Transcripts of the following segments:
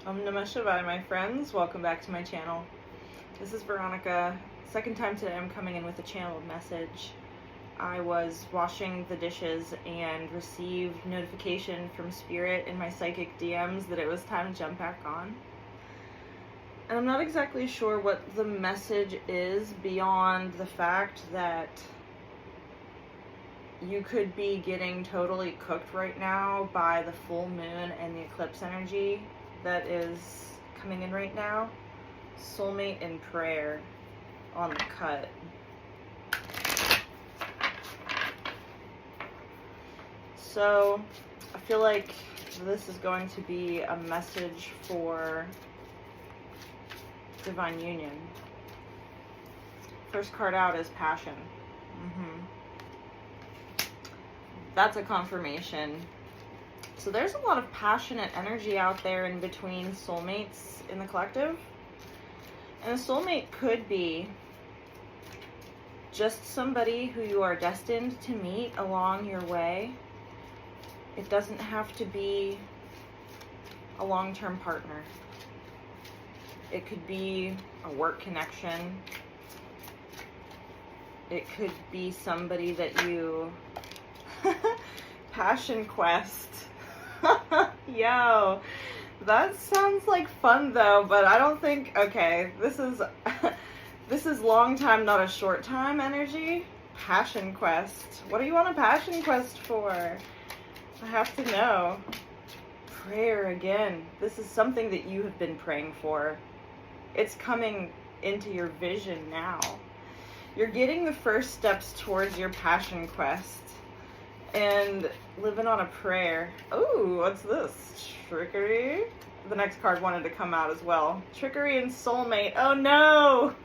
Namah Shivaya, my friends. Welcome back to my channel. This is Veronica. Second time today I'm coming in with a channeled message. I was washing the dishes and received notification from Spirit in my psychic DMs that it was time to jump back on. And I'm not exactly sure what the message is beyond the fact that you could be getting totally cooked right now by the full moon and the eclipse energy that is coming in right now. Soulmate in prayer on the cut. So I feel like this is going to be a message for divine union. First card out is passion. That's a confirmation. So there's a lot of passionate energy out there in between soulmates in the collective. And a soulmate could be just somebody who you are destined to meet along your way. It doesn't have to be a long-term partner. It could be a work connection. It could be somebody that you... Passion quest. Yo, that sounds like fun though, but I don't think, okay, this is long time, not a short time energy. Passion quest. What are you on a passion quest for? I have to know. Prayer again. This is something that you have been praying for. It's coming into your vision now. You're getting the first steps towards your passion quest. And living on a prayer. Oh, what's this? Trickery? The next card wanted to come out as well. Trickery and soulmate. Oh no!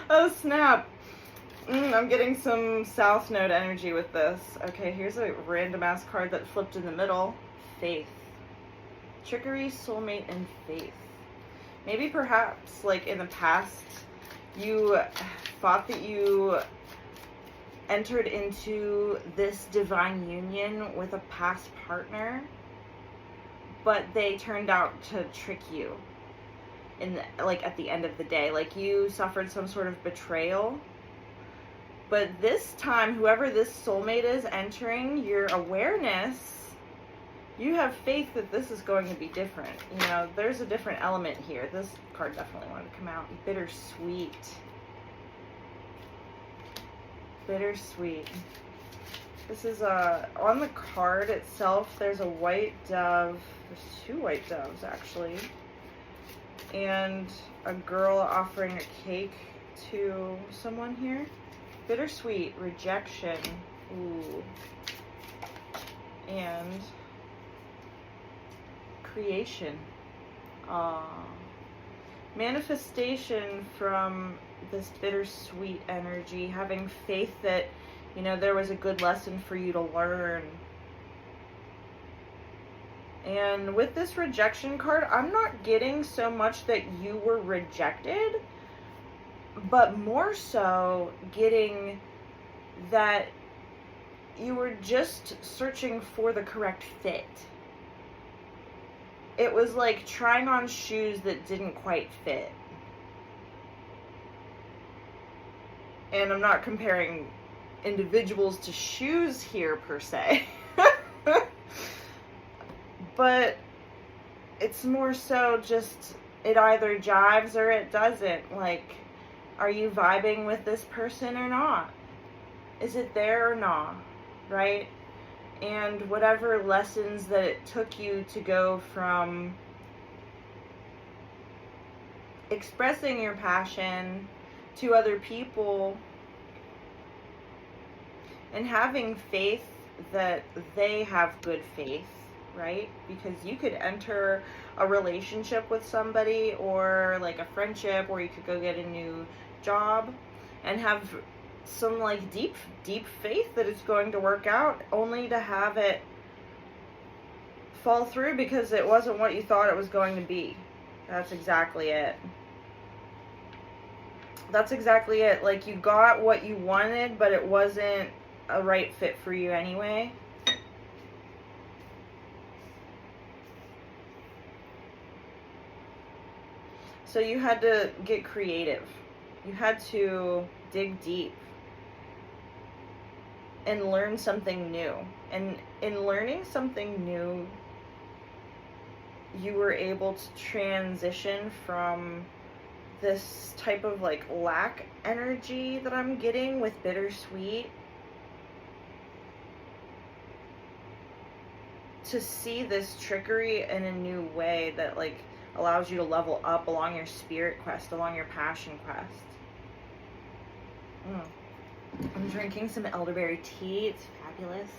Oh snap. I'm getting some South Node energy with this. Okay, here's a random ass card that flipped in the middle. Faith. Trickery, soulmate, and faith. Maybe perhaps, like in the past, you thought that you entered into this divine union with a past partner, but they turned out to trick you in the, like at the end of the day, like you suffered some sort of betrayal. But this time, whoever this soulmate is entering your awareness, you have faith that this is going to be different. You know, there's a different element here. This card definitely wanted to come out. Bittersweet. Bittersweet. This is on the card itself, there's a white dove. There's two white doves actually. And a girl offering a cake to someone here. Bittersweet, rejection. Ooh. And creation. Manifestation from this bittersweet energy, having faith that, you know, there was a good lesson for you to learn. And with this rejection card, I'm not getting so much that you were rejected, but more so getting that you were just searching for the correct fit. It was like trying on shoes that didn't quite fit. And I'm not comparing individuals to shoes here per se. But it's more so just it either jives or it doesn't. Like, are you vibing with this person or not? Is it there or not? Right? And whatever lessons that it took you to go from expressing your passion to other people and having faith that they have good faith, right? Because you could enter a relationship with somebody or like a friendship, or you could go get a new job and have some like deep faith that it's going to work out, only to have it fall through because it wasn't what you thought it was going to be. That's exactly it. That's exactly it. Like, you got what you wanted, but it wasn't a right fit for you anyway. So you had to get creative. You had to dig deep and learn something new. And in learning something new, you were able to transition from this type of like lack energy that I'm getting with bittersweet to see this trickery in a new way that like allows you to level up along your spirit quest, along your passion quest. I'm drinking some elderberry tea. It's fabulous.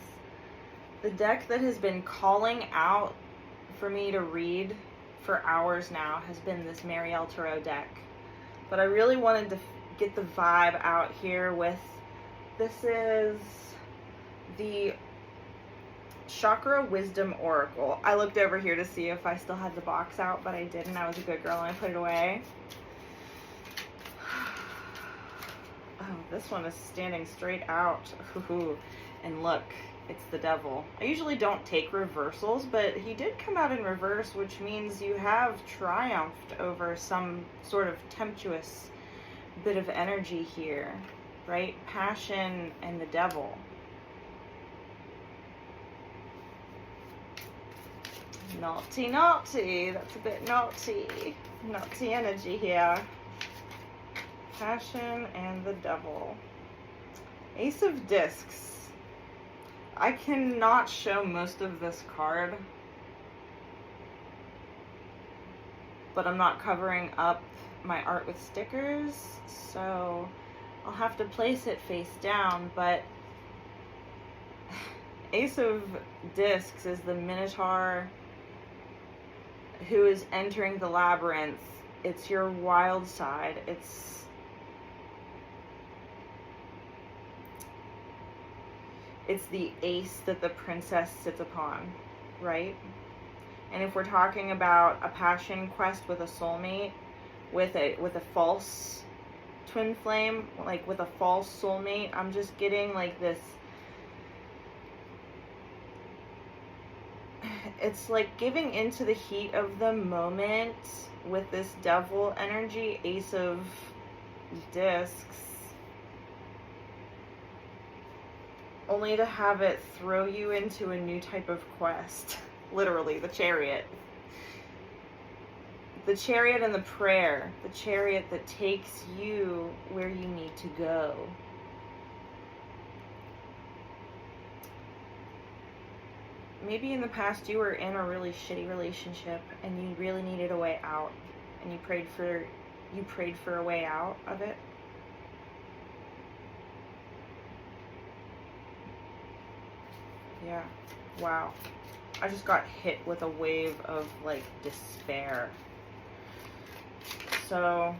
The deck that has been calling out for me to read for hours now has been this Marielle Tarot deck. But I really wanted to get the vibe out here with, this is the Chakra Wisdom Oracle. I looked over here to see if I still had the box out, but I didn't. I was a good girl and I put it away. Oh, this one is standing straight out. Ooh, and look, it's the devil. I usually don't take reversals, but he did come out in reverse, which means you have triumphed over some sort of tempestuous bit of energy here, right? Passion and the devil. Naughty, naughty. That's a bit naughty. Naughty energy here. Passion and the devil. Ace of Discs. I cannot show most of this card, but I'm not covering up my art with stickers, so I'll have to place it face down. But Ace of Discs is the Minotaur who is entering the labyrinth. It's your wild side. It's the ace that the princess sits upon, right? And if we're talking about a passion quest with a soulmate, with a false twin flame, like with a false soulmate, I'm just getting like this. It's like giving into the heat of the moment with this devil energy, Ace of Discs, only to have it throw you into a new type of quest. Literally, the Chariot. The Chariot and the prayer. The Chariot that takes you where you need to go. Maybe in the past you were in a really shitty relationship and you really needed a way out, and you prayed for a way out of it. Yeah. Wow. I just got hit with a wave of like despair. So,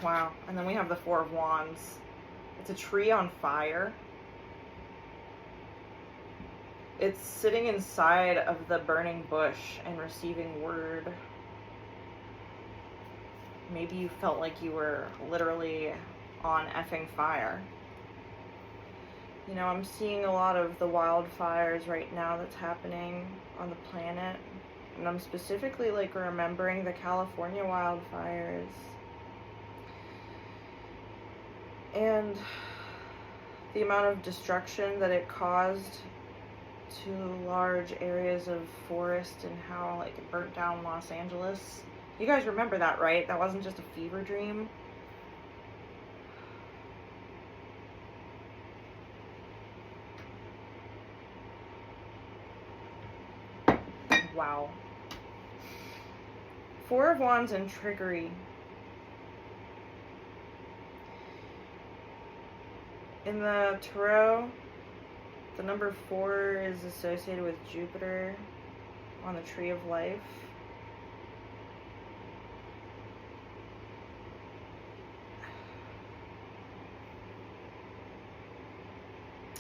wow. And then we have the Four of Wands. It's a tree on fire. It's sitting inside of the burning bush and receiving word. Maybe you felt like you were literally on effing fire. You know, I'm seeing a lot of the wildfires right now that's happening on the planet. And I'm specifically like remembering the California wildfires. And the amount of destruction that it caused to large areas of forest, and how like it burnt down Los Angeles. You guys remember that, right? That wasn't just a fever dream. Wow. Four of Wands and trickery. In the tarot, the number 4 is associated with Jupiter on the Tree of Life.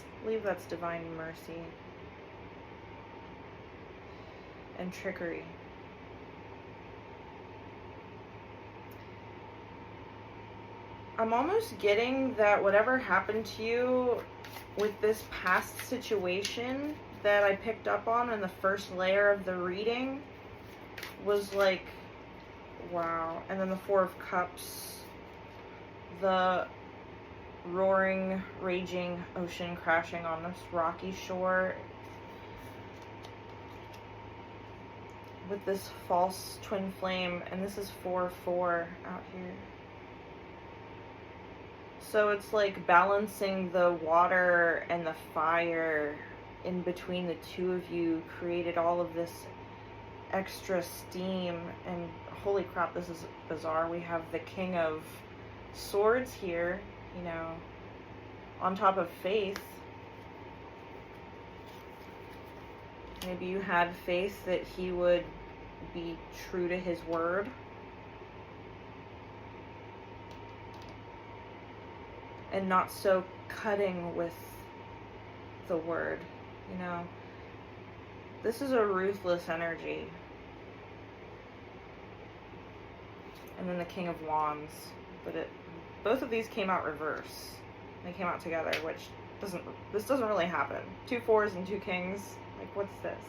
I believe that's divine mercy. And trickery. I'm almost getting that whatever happened to you with this past situation that I picked up on in the first layer of the reading was like Wow. And then the Four of Cups, the roaring, raging ocean crashing on this rocky shore with this false twin flame, and this is 4-4 out here. So it's like balancing the water and the fire in between the two of you created all of this extra steam. And holy crap, this is bizarre. We have the King of Swords here, you know, on top of faith. Maybe you had faith that he would be true to his word. And not so cutting with the word, you know. This is a ruthless energy. And then the King of Wands. But both of these came out reverse. They came out together, which this doesn't really happen. 2 4s and 2 kings. Like, what's this?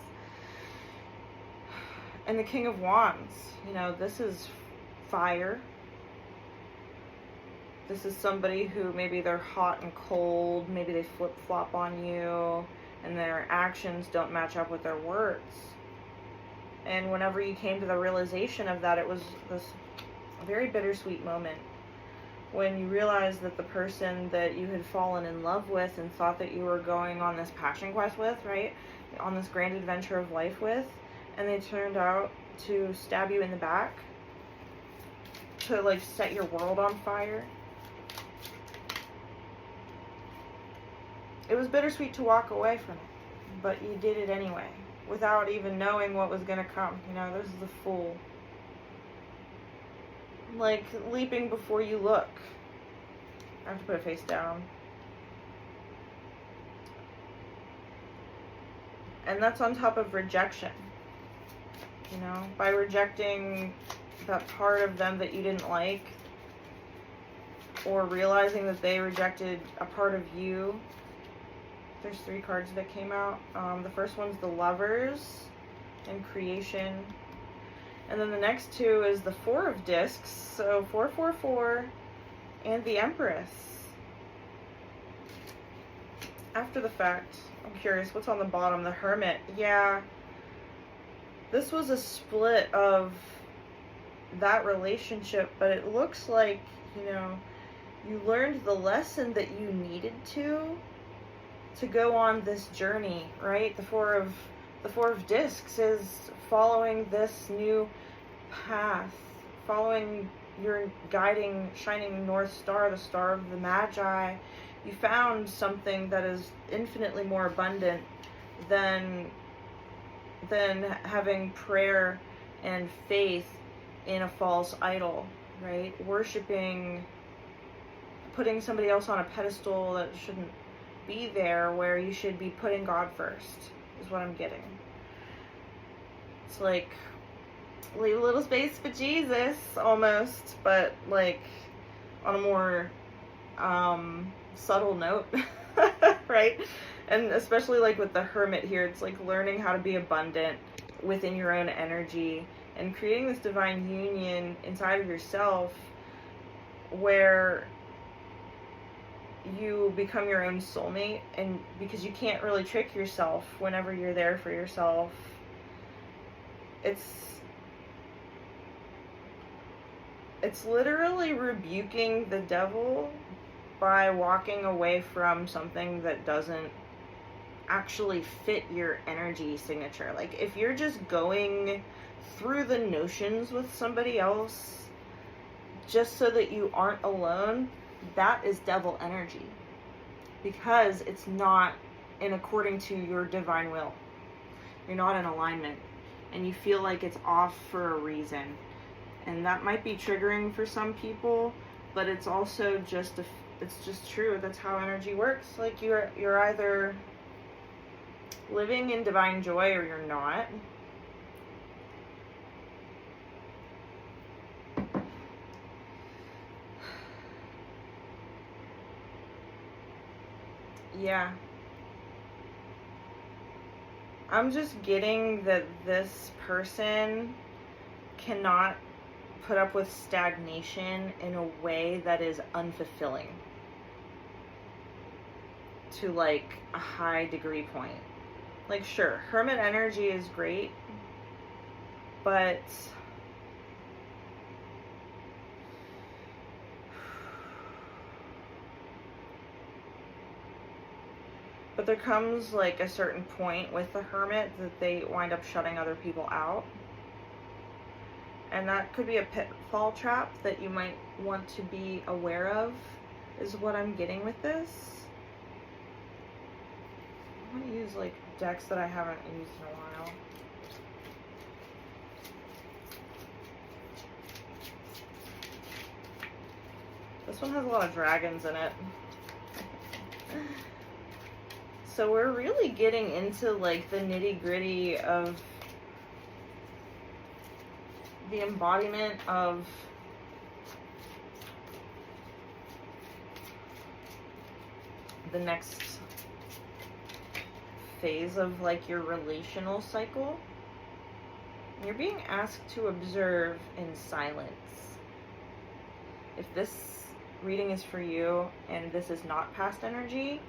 And the King of Wands, you know, this is fire. This is somebody who maybe they're hot and cold, maybe they flip-flop on you, and their actions don't match up with their words. And whenever you came to the realization of that, it was this very bittersweet moment when you realized that the person that you had fallen in love with and thought that you were going on this passion quest with, right, on this grand adventure of life with, and they turned out to stab you in the back, to like set your world on fire. It was bittersweet to walk away from it, but you did it anyway, without even knowing what was going to come. You know, this is the Fool. Like, leaping before you look. I have to put it face down. And that's on top of rejection. You know, by rejecting that part of them that you didn't like, or realizing that they rejected a part of you. There's 3 cards that came out. The first one's the Lovers and Creation. And then the next 2 is the 4 of Discs. So 4-4-4 and the Empress. After the fact, I'm curious, what's on the bottom? The Hermit. Yeah. This was a split of that relationship, but it looks like, you know, you learned the lesson that you needed to go on this journey, right? The four of Discs is following this new path, following your guiding, shining North Star, the star of the Magi. You found something that is infinitely more abundant than having prayer and faith in a false idol, right? Worshiping, putting somebody else on a pedestal that shouldn't be there, where you should be putting God first, is what I'm getting. It's like, leave a little space for Jesus, almost, but like on a more subtle note, right? And especially like with the Hermit here, it's like learning how to be abundant within your own energy and creating this divine union inside of yourself where you become your own soulmate, and because you can't really trick yourself whenever you're there for yourself. It's literally rebuking the devil by walking away from something that doesn't actually fit your energy signature. Like, if you're just going through the notions with somebody else just so that you aren't alone, that is devil energy, because it's not in according to your divine will. You're not in alignment, and you feel like it's off for a reason. And that might be triggering for some people, but it's also just it's just true. That's how energy works. Like, you're either living in divine joy or you're not. Yeah. I'm just getting that this person cannot put up with stagnation in a way that is unfulfilling to like a high degree point. Like, sure, hermit energy is great, but there comes like a certain point with the hermit that they wind up shutting other people out. And that could be a pitfall trap that you might want to be aware of, is what I'm getting with this. I'm going to use like decks that I haven't used in a while. This one has a lot of dragons in it. So we're really getting into like the nitty-gritty of the embodiment of the next phase of like your relational cycle. You're being asked to observe in silence. If this reading is for you and this is not past energy,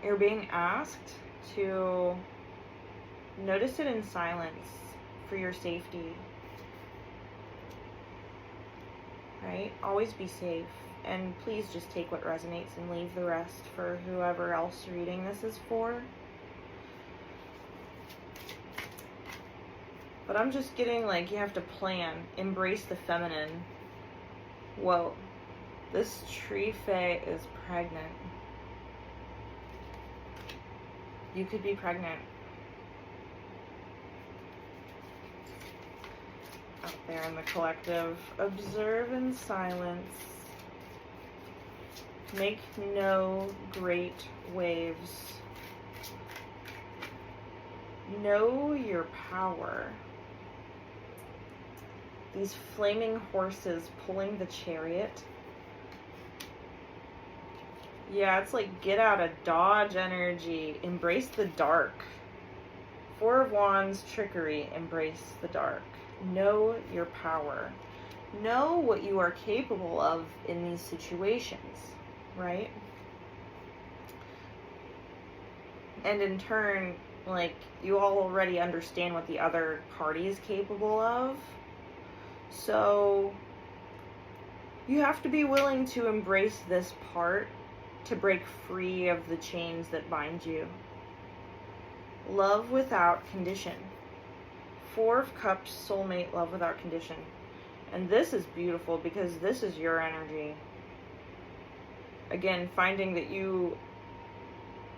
you're being asked to notice it in silence for your safety. Right? Always be safe. And please just take what resonates and leave the rest for whoever else reading this is for. But I'm just getting like you have to plan. Embrace the feminine. Whoa. This tree fae is pregnant. You could be pregnant. Out there in the collective. Observe in silence. Make no great waves. Know your power. These flaming horses pulling the chariot. Yeah, it's like get out of Dodge energy. Embrace the dark. Four of Wands, trickery. Embrace the dark. Know your power. Know what you are capable of in these situations, right? And in turn, like, you all already understand what the other party is capable of. So you have to be willing to embrace this part to break free of the chains that bind you. Love without condition. Four of Cups, soulmate, love without condition. And this is beautiful because this is your energy. Again, finding that you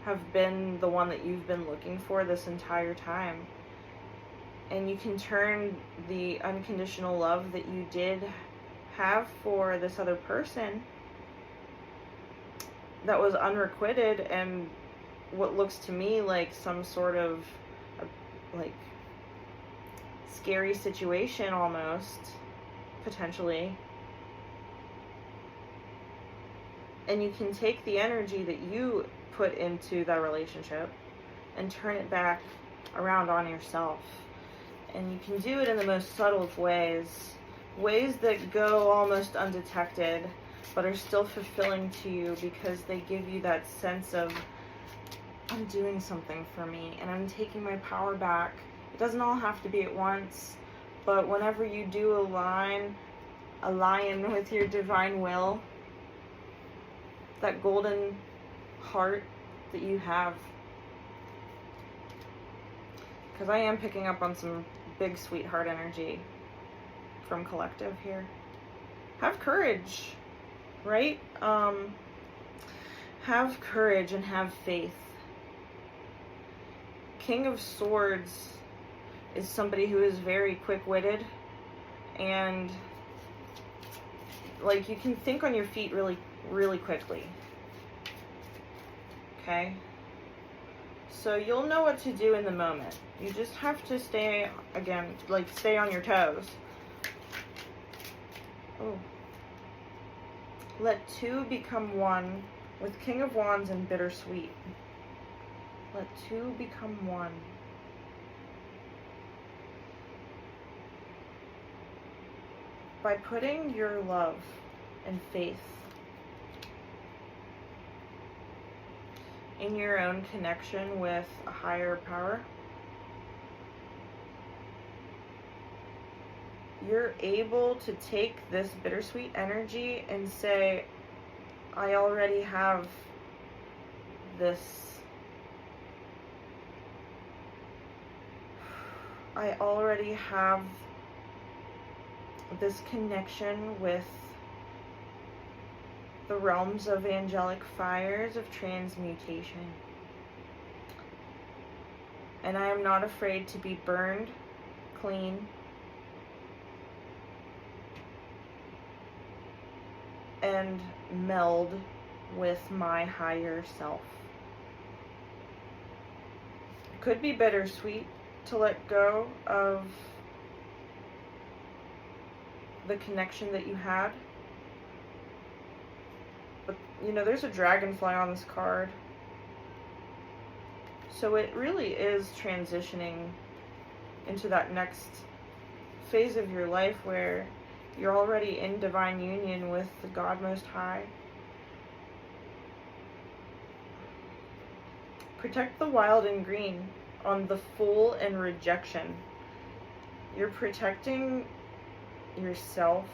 have been the one that you've been looking for this entire time. And you can turn the unconditional love that you did have for this other person that was unrequited and what looks to me like some sort of like scary situation almost, potentially. And you can take the energy that you put into that relationship and turn it back around on yourself. And you can do it in the most subtle of ways. Ways that go almost undetected, but are still fulfilling to you because they give you that sense of, I'm doing something for me and I'm taking my power back. It doesn't all have to be at once, but whenever you do align with your divine will, that golden heart that you have. Because I am picking up on some big sweetheart energy from collective here. Have courage, right? Have courage and have faith. King of Swords is somebody who is very quick-witted and like you can think on your feet really, really quickly. Okay? So you'll know what to do in the moment. You just have to stay, again, like stay on your toes. Oh. Let two become one with King of Wands and Bittersweet. Let two become one. by putting your love and faith in your own connection with a higher power, you're able to take this bittersweet energy and say, I already have this. I already have this connection with the realms of angelic fires of transmutation. And I am not afraid to be burned clean and meld with my higher self. It could be bittersweet to let go of the connection that you had. But, you know, there's a dragonfly on this card. So it really is transitioning into that next phase of your life where you're already in divine union with the God Most High. Protect the wild and green on the Fool and rejection. You're protecting yourself,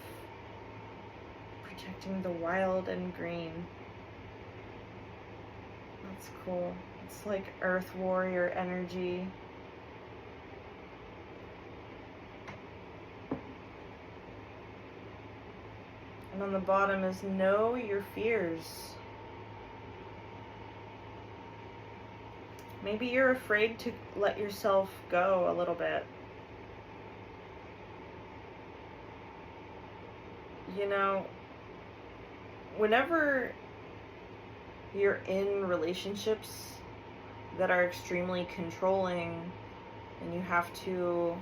protecting the wild and green. That's cool. It's like Earth Warrior energy. And on the bottom is know your fears. Maybe you're afraid to let yourself go a little bit. You know, whenever you're in relationships that are extremely controlling and you have to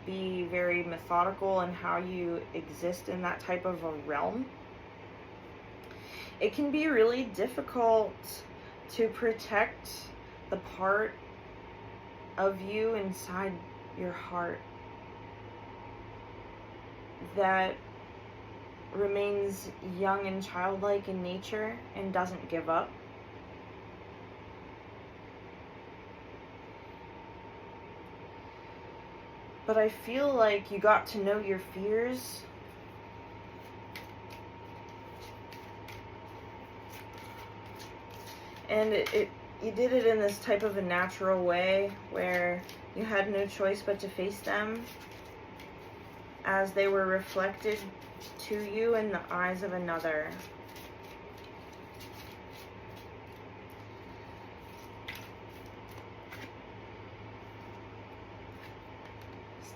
be very methodical in how you exist in that type of a realm, it can be really difficult to protect the part of you inside your heart that remains young and childlike in nature and doesn't give up. But I feel like you got to know your fears and you did it in this type of a natural way where you had no choice but to face them as they were reflected to you in the eyes of another.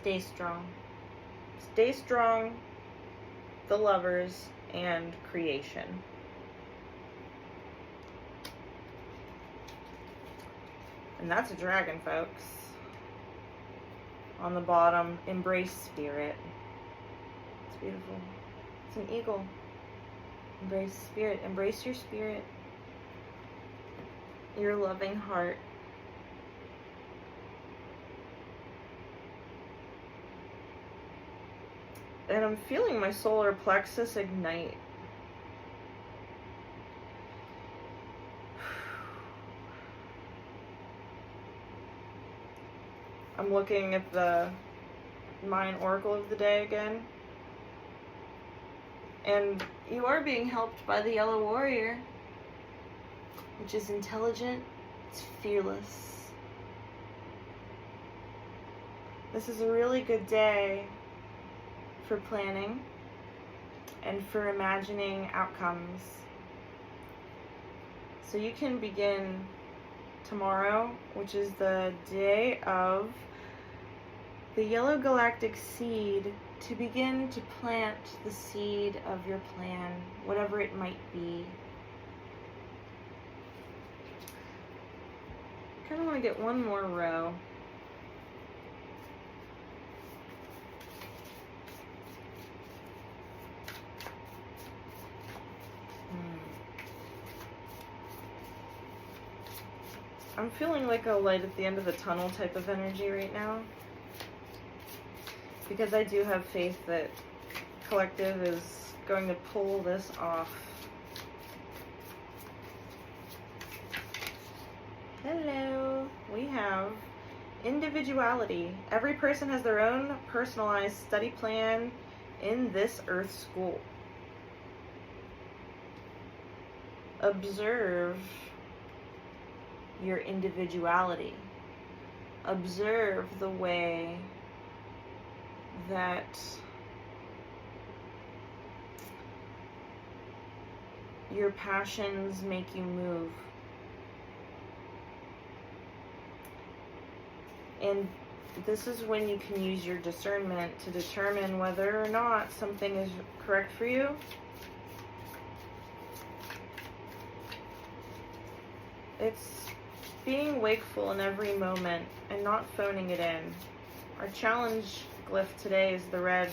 Stay strong. Stay strong, the lovers and creation. And that's a dragon, folks. On the bottom, embrace spirit. It's beautiful. It's an eagle. Embrace spirit. Embrace your spirit. Your loving heart. And I'm feeling my solar plexus ignite. I'm looking at the Mayan Oracle of the day again. And you are being helped by the Yellow Warrior, which is intelligent, it's fearless. This is a really good day for planning and for imagining outcomes. So you can begin tomorrow, which is the day of the yellow galactic seed, to begin to plant the seed of your plan, whatever it might be. I kind of want to get one more row. I'm feeling like a light at the end of the tunnel type of energy right now, because I do have faith that Collective is going to pull this off. Hello. We have individuality. Every person has their own personalized study plan in this Earth school. Observe your individuality. Observe the way that your passions make you move. And this is when you can use your discernment to determine whether or not something is correct for you. It's being wakeful in every moment and not phoning it in. Our challenge glyph today is the red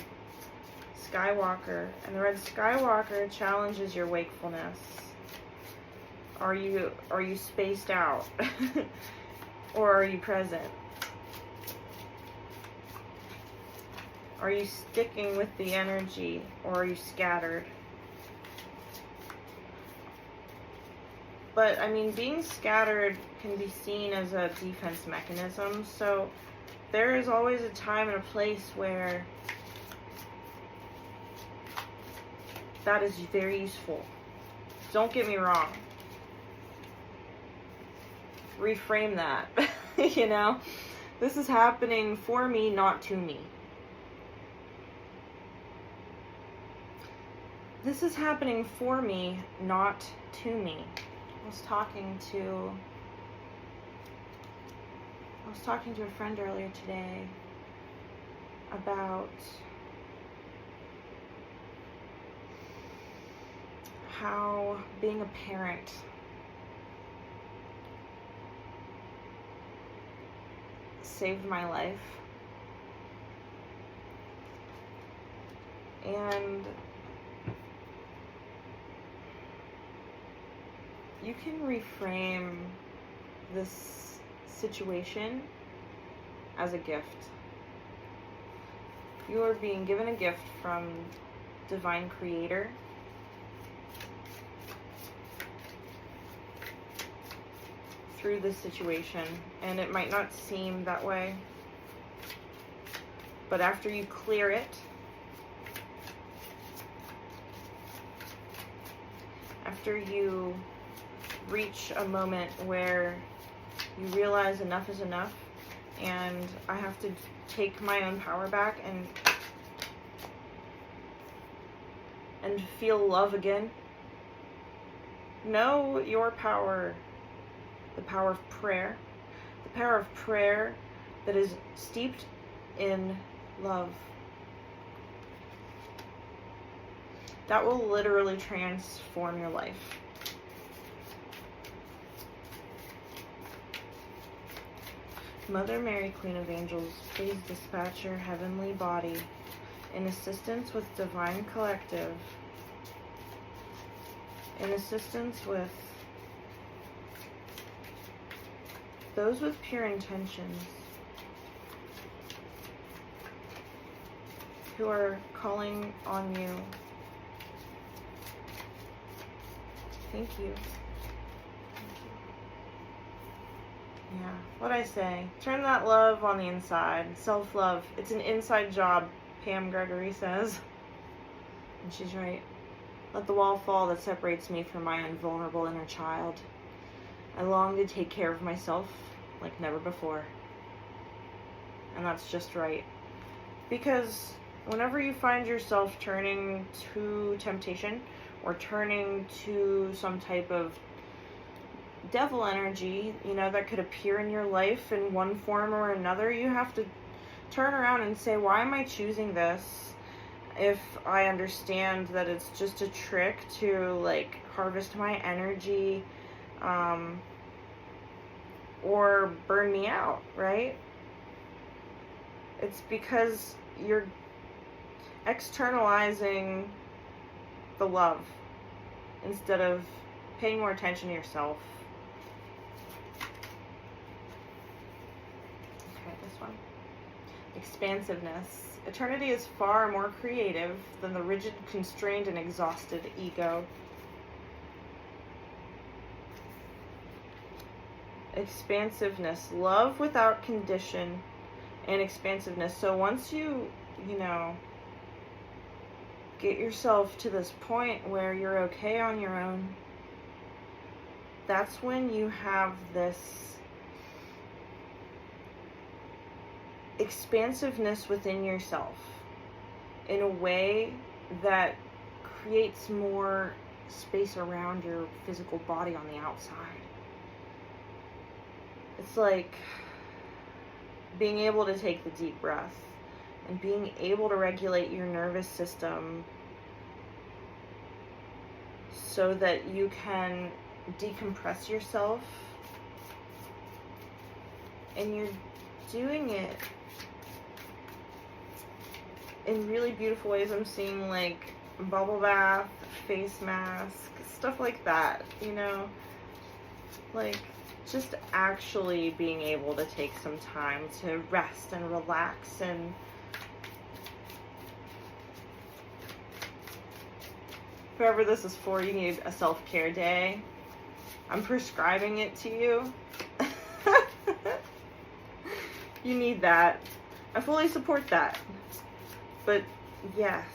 Skywalker, and the red Skywalker challenges your wakefulness. Are you spaced out? Or are you present? Are you sticking with the energy, or are you scattered? But, I mean, being scattered can be seen as a defense mechanism, so there is always a time and a place where that is very useful. Don't get me wrong. Reframe that, you know? This is happening for me, not to me. This is happening for me, not to me. I was talking to a friend earlier today about how being a parent saved my life. And you can reframe this situation as a gift. You are being given a gift from Divine Creator. Through this situation, and it might not seem that way, but after you clear it, after you reach a moment where you realize enough is enough and I have to take my own power back and feel love again, know your power. The power of prayer. The power of prayer that is steeped in love. That will literally transform your life. Mother Mary, Queen of Angels, please dispatch your heavenly body in assistance with Divine Collective, in assistance with those with pure intentions who are calling on you. Thank you. Yeah, what'd I say? Turn that love on the inside. Self-love. It's an inside job, Pam Gregory says. And she's right. Let the wall fall that separates me from my invulnerable inner child. I long to take care of myself like never before. And that's just right. Because whenever you find yourself turning to temptation or turning to some type of devil energy, you know, that could appear in your life in one form or another, you have to turn around and say, why am I choosing this if I understand that it's just a trick to, like, harvest my energy, or burn me out, right? It's because you're externalizing the love instead of paying more attention to yourself. Okay, this one. Expansiveness. Eternity is far more creative than the rigid, constrained, and exhausted ego. Expansiveness. Love without condition and expansiveness. So once you get yourself to this point where you're okay on your own, that's when you have this expansiveness within yourself in a way that creates more space around your physical body on the outside. It's like being able to take the deep breath and being able to regulate your nervous system so that you can decompress yourself, and you're doing it in really beautiful ways. I'm seeing like bubble bath, face mask, stuff like that, like just actually being able to take some time to rest and relax. And whoever this is for, you need a self-care day. I'm prescribing it to you. You need that. I fully support that. But yes.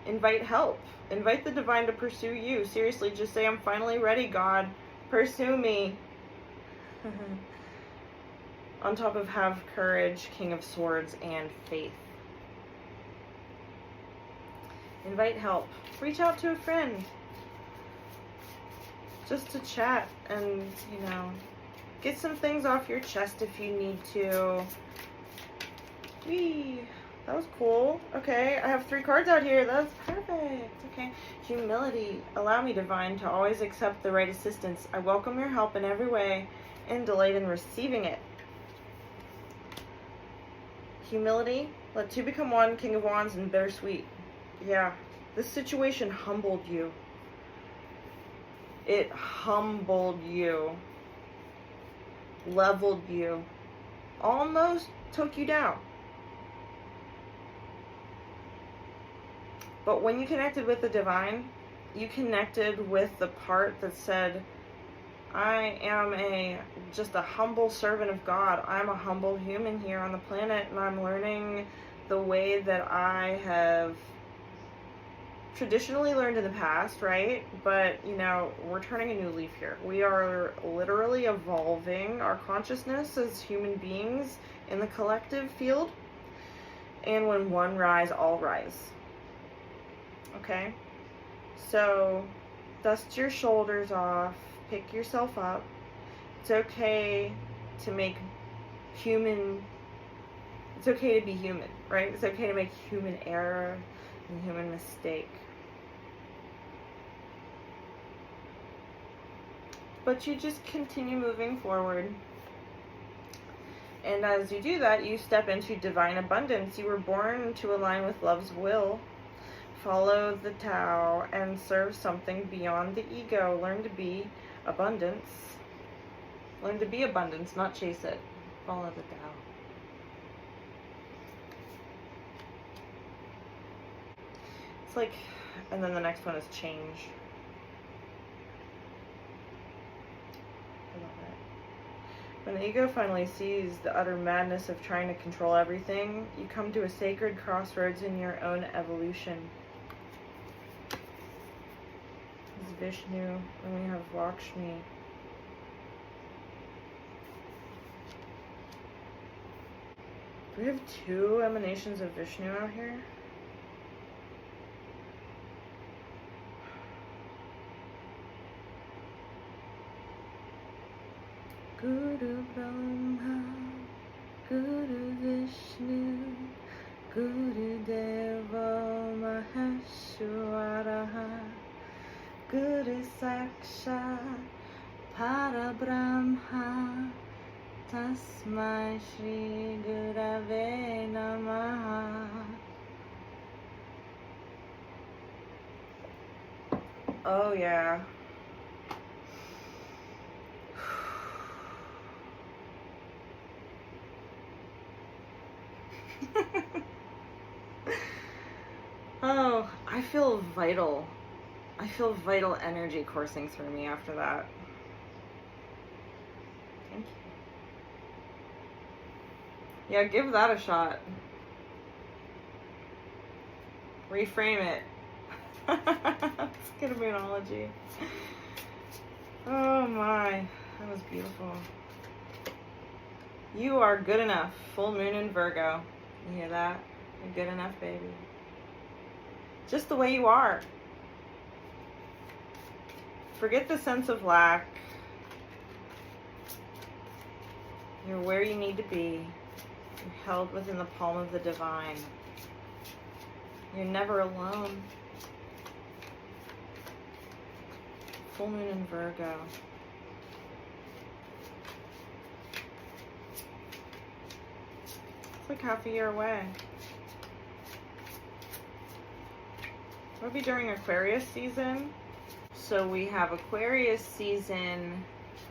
Invite help. Invite the divine to pursue you. Seriously, just say, I'm finally ready, God. Pursue me. On top of have courage, King of Swords, and faith. Invite help. Reach out to a friend. Just to chat and, get some things off your chest if you need to. Whee! That was cool. Okay, I have 3 cards out here. That's perfect. Okay. Humility. Allow me, divine, to always accept the right assistance. I welcome your help in every way and delight in receiving it. Humility. Let 2 become 1, King of Wands, and bittersweet. Yeah. This situation humbled you. It humbled you. Leveled you. Almost took you down. But when you connected with the divine, you connected with the part that said, I am just a humble servant of God. I'm a humble human here on the planet, and I'm learning the way that I have traditionally learned in the past, right? But, we're turning a new leaf here. We are literally evolving our consciousness as human beings in the collective field. And when one rise, all rise. Okay? So, dust your shoulders off. Pick yourself up. It's okay to make it's okay to be human, right? It's okay to make human error and human mistake. But you just continue moving forward. And as you do that, you step into divine abundance. You were born to align with love's will. Follow the Tao and serve something beyond the ego. Learn to be abundance. Learn to be abundance, not chase it. Follow the Tao. It's like, and then the next one is change. I love it. When the ego finally sees the utter madness of trying to control everything, you come to a sacred crossroads in your own evolution. This is Vishnu, and we have Lakshmi. Do we have 2 emanations of Vishnu out here? Guru Brahma, Guru Vishnu, Guru Deva Maheshwaraha, Guru Sakshat Parabrahma, Tasmai Shri Gurave Namaha. Oh yeah. Oh, I feel vital. I feel vital energy coursing through me after that. Thank you. Yeah, give that a shot. Reframe it. Let's get a moonology. Oh my, that was beautiful. You are good enough. Full moon in Virgo. You hear that? You're good enough, baby. Just the way you are. Forget the sense of lack. You're where you need to be. You're held within the palm of the divine. You're never alone. Full moon in Virgo. It's like half a year away. It'll be during Aquarius season. So we have Aquarius season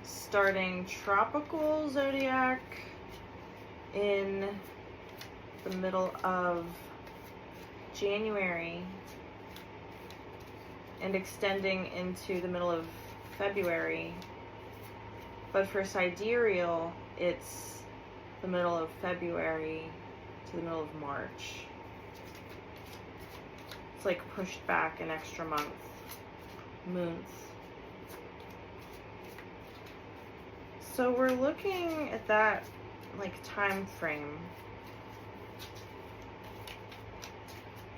starting tropical zodiac in the middle of January and extending into the middle of February. But for sidereal, it's the middle of February to the middle of March. It's like pushed back an extra month. Moons. So we're looking at that like time frame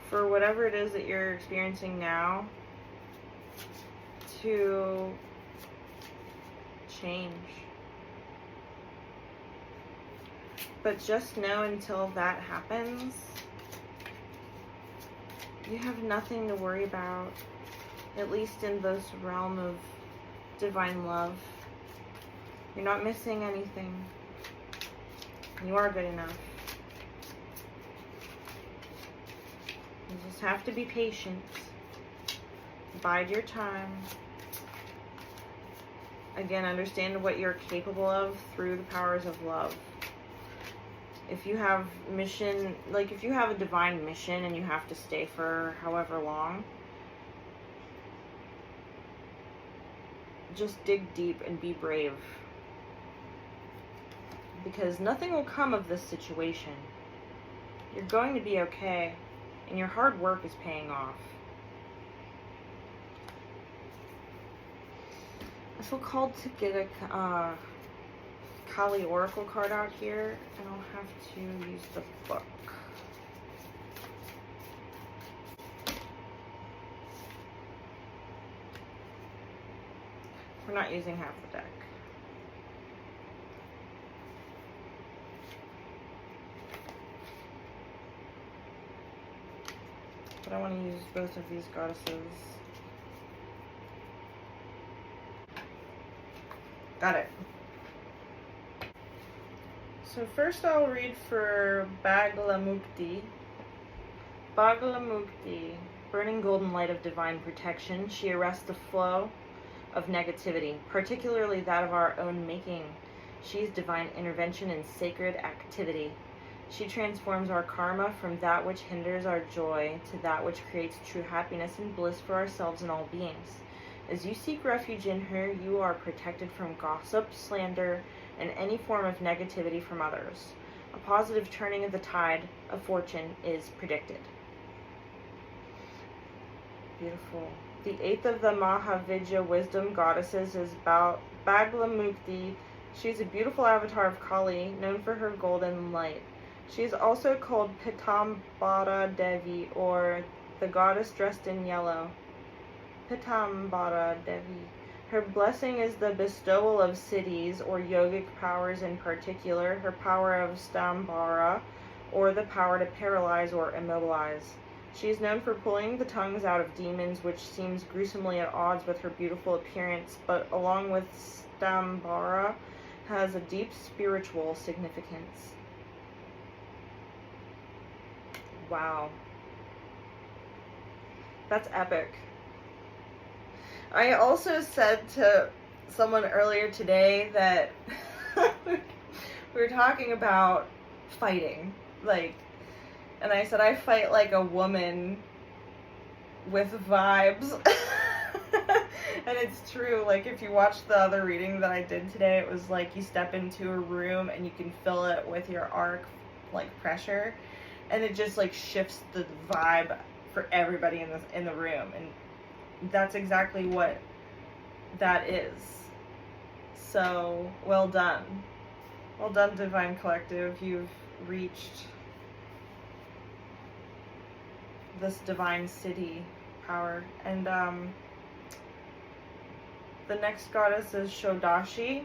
for whatever it is that you're experiencing now to change. But just know until that happens, you have nothing to worry about, at least in this realm of divine love. You're not missing anything. You are good enough. You just have to be patient. Bide your time. Again, understand what you're capable of through the powers of love. If you have mission, like if you have a divine mission and you have to stay for however long, just dig deep and be brave. Because nothing will come of this situation. You're going to be okay, and your hard work is paying off. I feel called to get a Kali Oracle card out here, and I'll have to use the book. We're not using half the deck. But I want to use both of these goddesses. Got it. So first I'll read for Bagalamukti. Bagalamukti, burning golden light of divine protection, she arrests the flow of negativity, particularly that of our own making. She is divine intervention and sacred activity. She transforms our karma from that which hinders our joy to that which creates true happiness and bliss for ourselves and all beings. As you seek refuge in her, you are protected from gossip, slander, and any form of negativity from others. A positive turning of the tide of fortune is predicted. Beautiful. The eighth of the Mahavidya wisdom goddesses is Bagalamukti. She is a beautiful avatar of Kali, known for her golden light. She is also called Pitambara Devi, or the goddess dressed in yellow. Pitambara Devi. Her blessing is the bestowal of siddhis, or yogic powers in particular, her power of Stambara, or the power to paralyze or immobilize. She is known for pulling the tongues out of demons, which seems gruesomely at odds with her beautiful appearance, but along with Stambara, has a deep spiritual significance. Wow. That's epic. I also said to someone earlier today that we were talking about fighting. Like, And I said, I fight like a woman with vibes. And it's true. Like, if you watch the other reading that I did today, it was like you step into a room and you can fill it with your arc, like, pressure. And it just, like, shifts the vibe for everybody in the room. And that's exactly what that is. So, well done. Well done, Divine Collective. You've reached this divine city power. And the next goddess is Shodashi.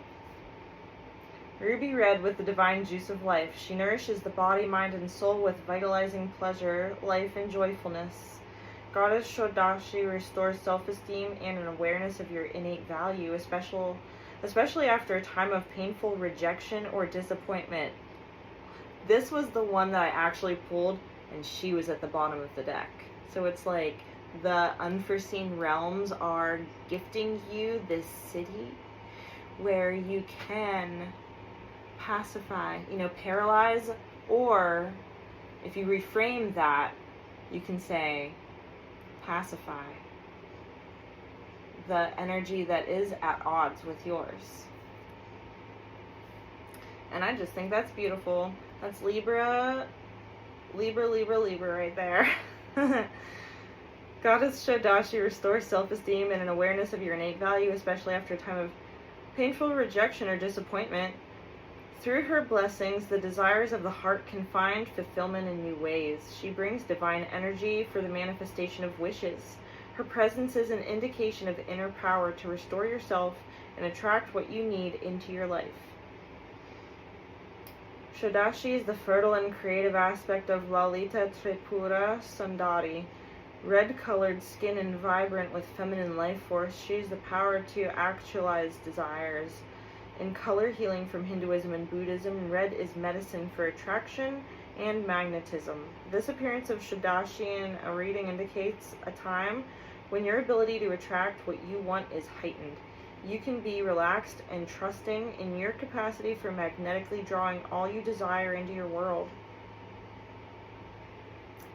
Ruby red with the divine juice of life. She nourishes the body, mind, and soul with vitalizing pleasure, life, and joyfulness. Goddess Shodashi restores self-esteem and an awareness of your innate value, especially after a time of painful rejection or disappointment. This was the one that I actually pulled, and she was at the bottom of the deck. So it's like the unforeseen realms are gifting you this city where you can pacify, paralyze, or if you reframe that, you can say pacify the energy that is at odds with yours. And I just think that's beautiful. That's Libra right there. Goddess Shodashi restores self-esteem and an awareness of your innate value, especially after a time of painful rejection or disappointment. Through her blessings, the desires of the heart can find fulfillment in new ways. She brings divine energy for the manifestation of wishes. Her presence is an indication of inner power to restore yourself and attract what you need into your life. Shodashi is the fertile and creative aspect of Lalita Tripura Sundari. Red-colored skin and vibrant with feminine life force, she is the power to actualize desires. In color healing from Hinduism and Buddhism, red is medicine for attraction and magnetism. This appearance of Shodashi in a reading indicates a time when your ability to attract what you want is heightened. You can be relaxed and trusting in your capacity for magnetically drawing all you desire into your world.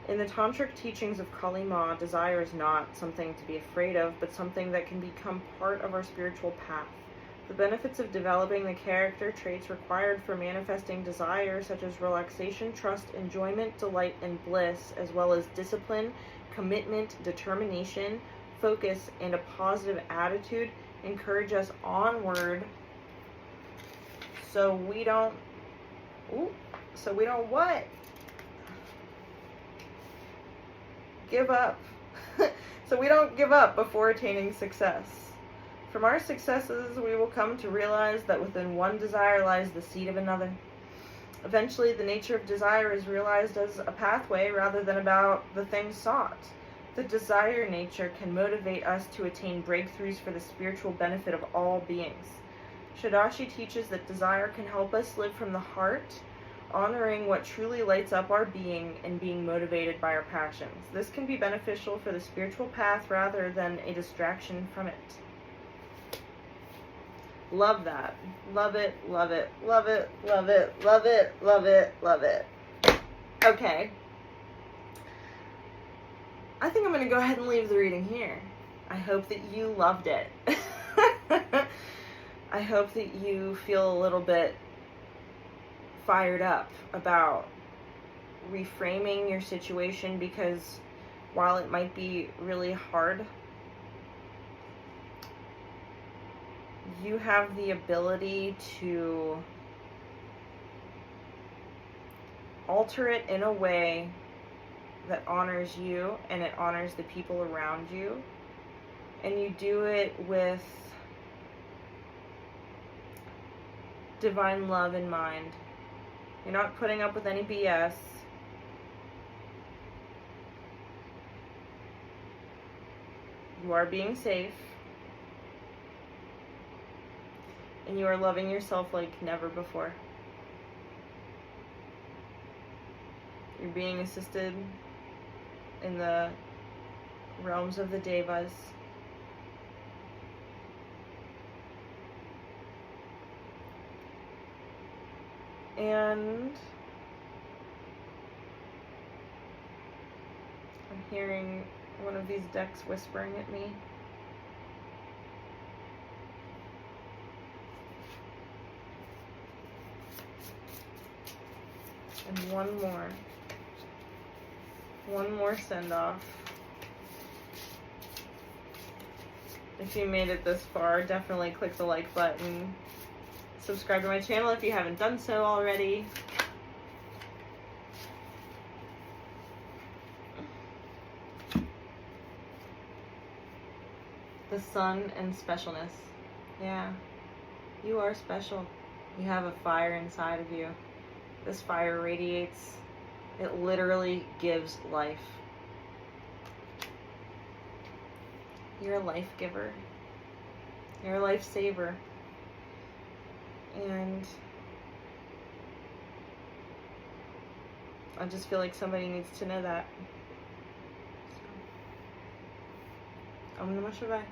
In the tantric teachings of Kali Ma, desire is not something to be afraid of, but something that can become part of our spiritual path. The benefits of developing the character traits required for manifesting desire, such as relaxation, trust, enjoyment, delight, and bliss, as well as discipline, commitment, determination, focus, and a positive attitude, encourage us onward so we don't what? Give up. So we don't give up before attaining success. From our successes, we will come to realize that within one desire lies the seed of another. Eventually, the nature of desire is realized as a pathway rather than about the thing sought. The desire nature can motivate us to attain breakthroughs for the spiritual benefit of all beings. Shodashi teaches that desire can help us live from the heart, honoring what truly lights up our being and being motivated by our passions. This can be beneficial for the spiritual path rather than a distraction from it. Love that. Love it, love it, love it, love it, love it, love it, love it. Okay. I think I'm going to go ahead and leave the reading here. I hope that you loved it. I hope that you feel a little bit fired up about reframing your situation, because while it might be really hard, you have the ability to alter it in a way that honors you and it honors the people around you. And you do it with divine love in mind. You're not putting up with any BS. You are being safe. And you are loving yourself like never before. You're being assisted in the realms of the devas. And hearing one of these decks whispering at me. And one more send off. If you made it this far, definitely click the like button. Subscribe to my channel if you haven't done so already. The sun and specialness. Yeah, you are special. You have a fire inside of you. This fire radiates. It literally gives life. You're a life giver. You're a life saver. And I just feel like somebody needs to know that. Om Namah Shivaya.